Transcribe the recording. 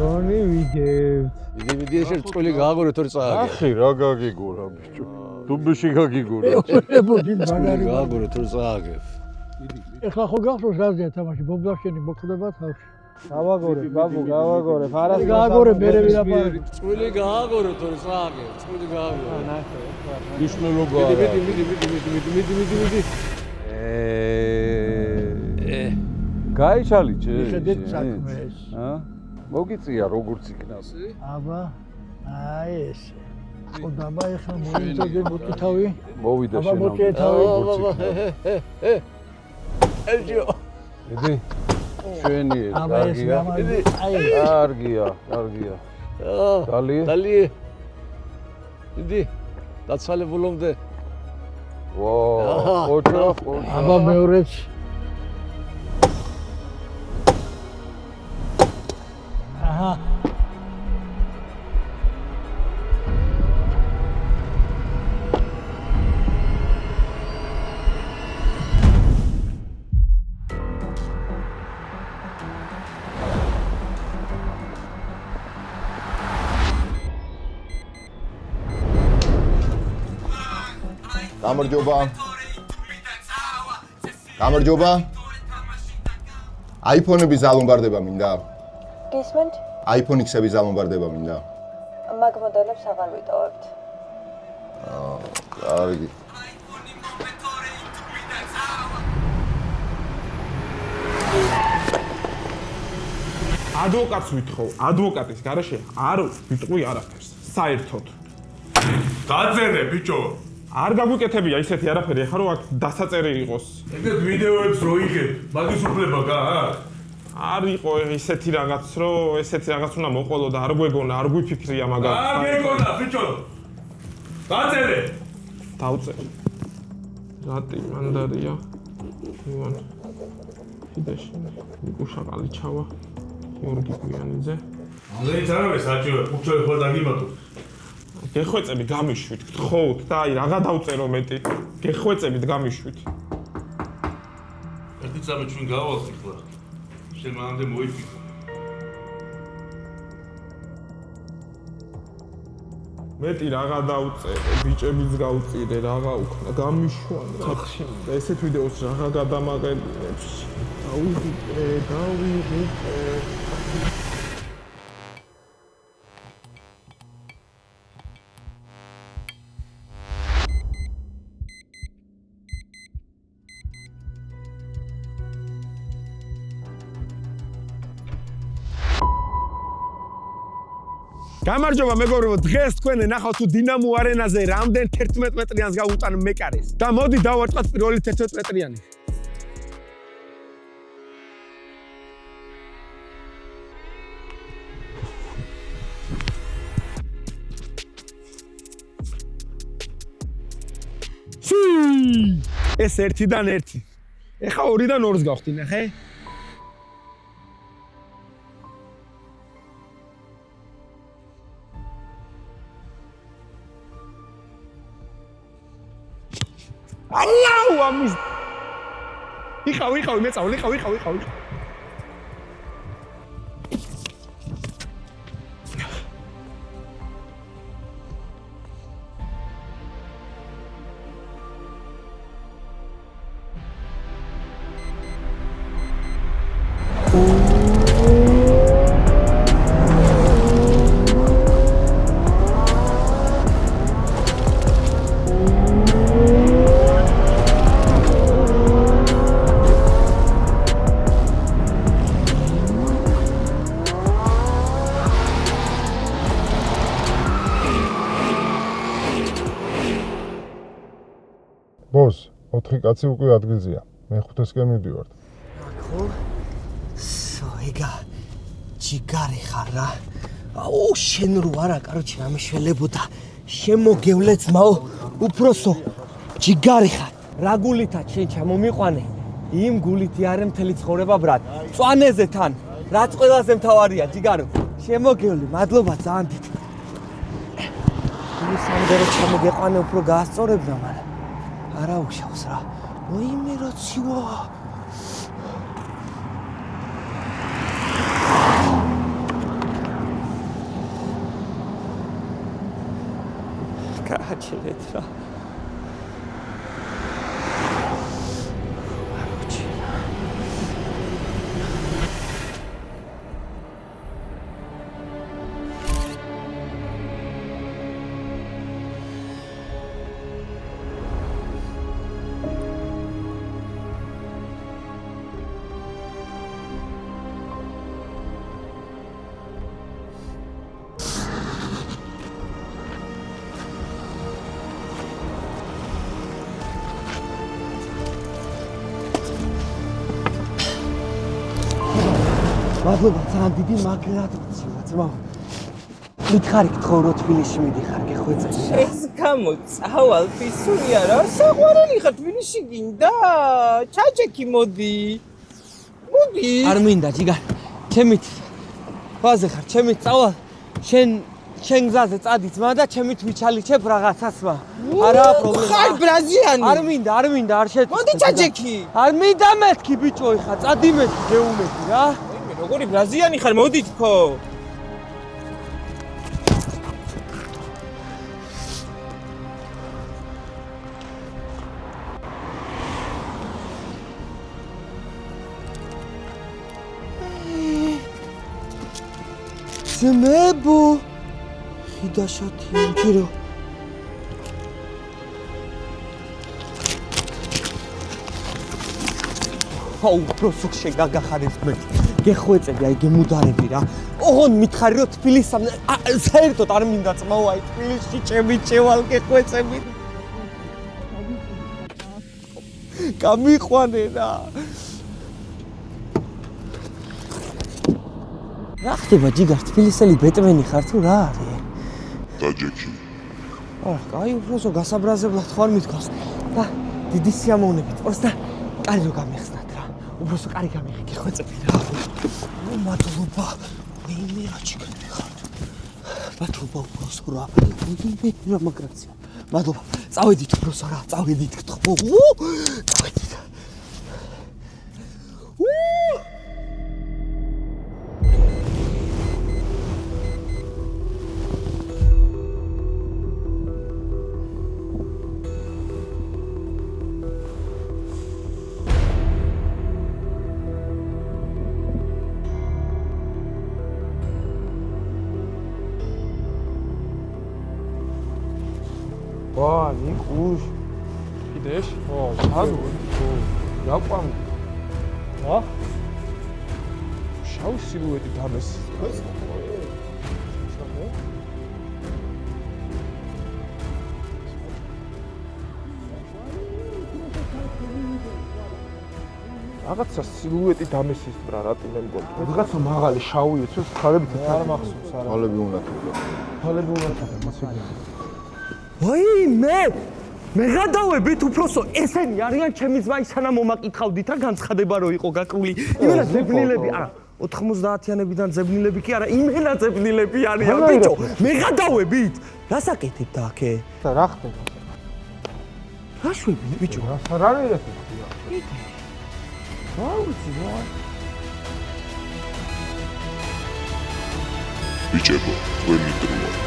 თონი ვიგებთ. მიდი ეს წვილი გააგორე თორე წააგე. ახი რა გაგიგურა ბიჭო. დუბლში გაგიგურა. ეუბნებოდი მაგარი. გააგორე თორე წააგე. ეხლა ხო გახსოვს რაზეა თამაში ბობლაშენი მოხდება თავში. გავაგორე ბაბუ გავაგორე ფარას გააგორე მერე ვილაპარაკე. წვილი გააგორე თორე წააგე. წვილი გააგორე. ისნულო გა. მიდი. გაიჩალიჩე. მიხედეთ საქმეს. მოგიწია როგორც იქნას. აბა აი ესე. ხო დაბა ეხლა მოიწოდე მოტკითავი. მოვიდა აბა შენ. მოტკითავი. ელჯო. მიდი. ჩვენი ეს აბა ეს კარგია. აი კარგია. დალი. მიდი. დაცვალებულობდე. ოჩო. აბა მეორეც. აჰა. გამარჯობა. iPhone-ების ზალონგარდება მინდა? გისმენთ? iPhone X-ების ზალონგარდება მინდა? მაგ მოდელებს აღარ ვიტოვებთ. კარგი. ადვოკატს ვითხოვ, ადვოკატის გარეშე არ ვიტყვი არაფერს, საერთოდ. დაწერე ბიჭო. არ გაგვიკეთებია ისეთი არაფერი, ახლა რომ აქ დასაწერი იყოს. ეგეთ ვიდეოებს რო იღებ, მაგის უფლება გააქვს? არ იყო ისეთი რაღაც, რომ ესეთი რაღაც უნდა მოყოლო და არ გვეგონა, არ გვიფიქრია მაგას. არ გეგონა ბიჭო. დაწერე. დავწერე. რატი მანდარია. ივან. ფიდეში. მიკუშა ყალიჩავა. გიორგი გვიანიძე. ლეიც არავე საჭირო, უჩვენ ხო დაგიმატო. გეხვეწებით გამიშვით, გთხოვთ და აი რაღა დავწერო მეტი. გეხვეწებით გამიშვით. ერთი წამი ჩვენ გავალთ ახლა. შენ მანამდე მოიფიქრე. მეტი რაღა დავწერე, ბიჭებიც გავწირე, რაღა უკნა, გამიშვან ხალხში. ესეთ ვიდეოს რაღა გადამაგებინებს. დავიღე. გამარჯობა მეგობრებო, დღეს თქვენ ნახავთ თუ დინამო არენაზე რამდენ 11 მეტრიანს გაუტან მეკარეს. და მოდი დავარწყოთ პირველი 11 მეტრიანი. ეს 1-დან 1. ეხა 2-დან 2-ს გავხდი, ნახე? ალაუ ამის. იყავი, მეწავლე, იყავი. ბოს, 4 კაცი უკვე ადგილზეა. მე 5-სკენ მივდივართ. ხო? ეგა ჯიგარი ხარ რა. აუ შენ რო არა, კაროჩე ამეშველებოდა. შემოგევლე ძმაო, უფროსო. ჯიგარი ხარ. რა გულითა შენ ჩამომიყვანე? იმ გულითი არა მთელი ცხოვრება ბრატ. წვანეზე თან. რაც ყველაზე მთავარია, ჯიგარო. შემოგევლე, მადლობა ძალიან დიდი. სამდერო ჩამოგეყვანე უფრო გაასწორებდა, მაგრამ არა უშავს რა. მოიმე რა ცივა. მადლობა ძალიან დიდი, მაგრად მცილა ძმაო. მითხარი გთხოვ რო თბილისში მიდიხარ, გეხვეწე. ეს გამოწავალ ფისური არა, საყვარელი ხარ თბილისში გინდა? ჩაჭექი მოდი. მოდი. არ მინდა ჯიგარ. ჩემით ვაზე ხარ, ჩემით წავალ. შენ გზაზე წადი ძმა და ჩემით ვიჩალიჩებ რაღაცას მა. არა პრობლემა. ხარ ბრაზიანი. არ მინდა, არ შეჭი. მოდი ჩაჭექი. არ მინდა მეთქი ბიჭო, ხა წადი მეთქი, გეუმეთი რა. მე როგორი ბრაზიანი ხარ, მოდი თქო. ძმებო ხიდაშათი უჯირო აუ პროსოქ შეგაგახარებს მე გეხვეწები აი გემუდარები რა ოღონ მითხარი რომ თბილისამდე საერთოდ არ მინდა წმაო აი თბილისში ჩემი ჩევალ გეხვეწები გამიყვანე რა რა ხდება ჯიგარ თბილისელი ბეტმენი ხარ თუ რა არის დაჯექი აი უბრალოდ გასაბრაზებლად ხარ მithქავს და დიდი სიამოვნებით პოს და კარი რო გამიხსნათ რა უბრალოდ კარი გამიღე გეხვეწები რა მადლობა ვინმე რა ჩიქნები ხარ მადლობა უბრალოდ რა ვინმე რა მაგრაცია მადლობა წავედით უბრალოდ რა წავედით გთხოვ წავედით ვა, ნიკუშ. კიდეშ? ო, ხადო. რაყვამ. ვა? შავ სილუეტი დამეს. რაღაცა სილუეტი დამესის ბრა რატი მე მგონი. რაღაცა მაღალი შავი იცოს ხალები არ მახსოვს არა. ხალები უნდა ხალები უნდა თამაში. ვაი მე გადავებით უფროსო ესენი არიან ჩემი ძმაი სანამ მომაკითხავდით რა განცხადება რო იყო გაკრული იმენა ზებნილები არა 90-იანებიდან ზებნილები კი არა იმენა ზებნილები არიან ბიჭო მე გადავებით რასაკეთებ და აქე რა ხდება რა შვები ბიჭო რა არის ეს ბიჭებო, თქვენი დროა.